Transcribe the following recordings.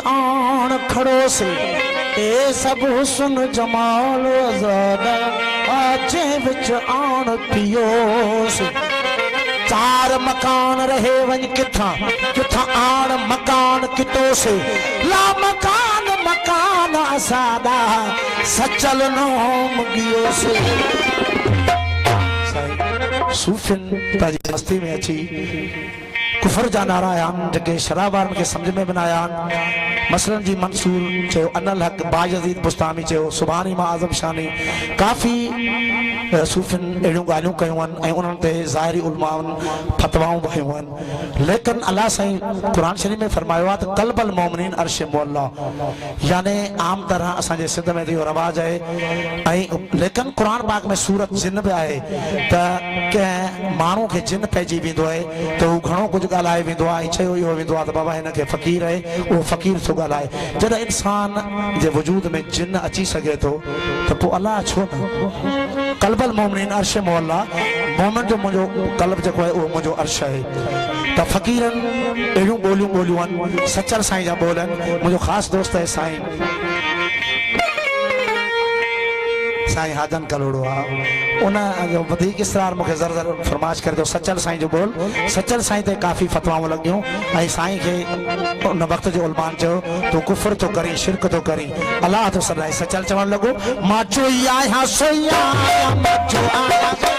आन खड़ो से ए सब हुस्न जमाल आजादा आचे विच आन पियो से चार मकान रहे वन किथा किथा आन मकान कितो से ला मकान मकान आसादा सचल नाम गियो से सूफिन ताजी मस्ती में अची कुफर जा नारा आयान जके शराबार के समझ में बनाया मसलन जी मंसूर चयो अनल हक बायजीद बुस्तामी चयो सुभानी मा आजम शानी काफ़ी सूफिन अड़ियों गालियों कयूं आहिनि ऐं उन्हनि ते ज़ाहिरी उलमाउनि फतवाऊं बि हयूं आहिनि लेकिन अल्लाह साईं क़ुरान शरीफ़ में फरमायो आहे त क़ल्बल मोमिनीन अर्श मुअल्ला यानी आम तरह असांजे सिंध में इहो रवाज आहे ऐं लेकिन क़ुरान पाक में सूरत जिन बि आहे त कंहिं माण्हू खे जिन पइजी वेंदो आहे त हू घणो कुझु ॻाल्हाए वेंदो आहे ऐं चयो इहो वेंदो आहे त बाबा हिन खे फ़क़ीर आहे उहो फ़क़ीर थो ॻाल्हाए जॾहिं इंसान जे वजूद में जिन अची सघे थो त पोइ अल्लाह छो न क़ल्बल मोमिनीन अर्श मुअल्ला मोमिन जो मुंहिंजो क़ल्ब जेको आहे उहो मुंहिंजो अर्श आहे त फ़क़ीरनि अहिड़ियूं ॿोलियूं ॿोलियूं आहिनि सचल साईं जा ॿोल आहिनि मुंहिंजो ख़ासि दोस्त आहे साईं साईं हाजन कलोड़ो आहे उन जो वधीक इसरार मूंखे ज़र फरमाइश करे थो सचल साईं जो ॿोल सचल साईं ते काफ़ी फतवाऊं लॻियूं ऐं साईं खे उन वक़्त जो उलमान चयो तूं कुफर थो करीं शिरक थो करीं अलाह थो सॾाए सचल चवणु लॻो मां चोई आहियां सोई आहियां मां चो आहियां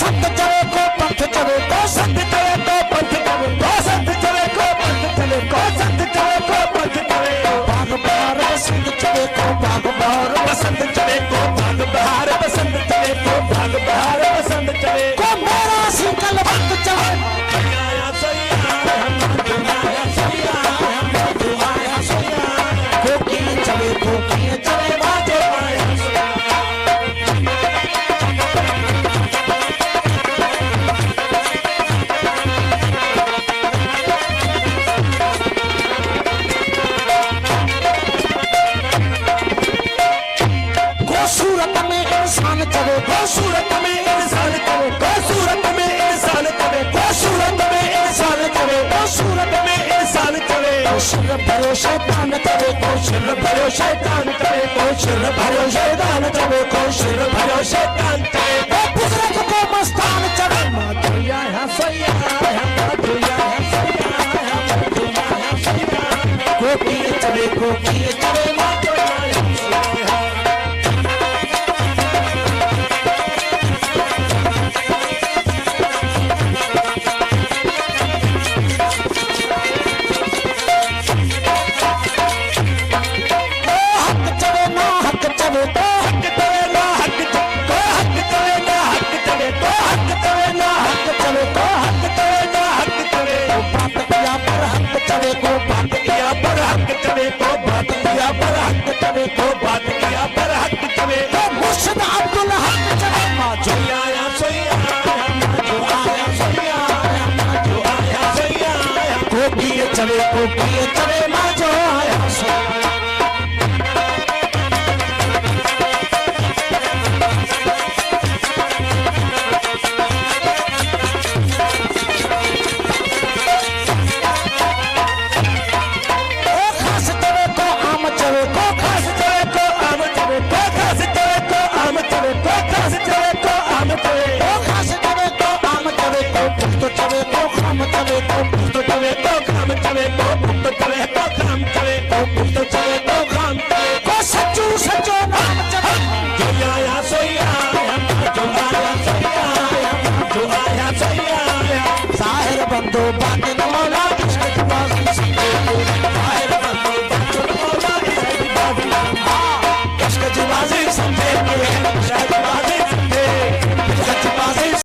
संत चवे को पंथ चवे को संत चवे को पंथ चवे को संत चवे को सिर भरो शैतान चवे को सिर भरो शैतान चवे को सिर भरो शैतान चवे को सिर भरो शैतान चवे को बुजुर्ग को मस्तान चवे माधुया है सैया है माधुया है सैया है माधुया है सैया को किए चवे माधुया है सैया चवे को चवे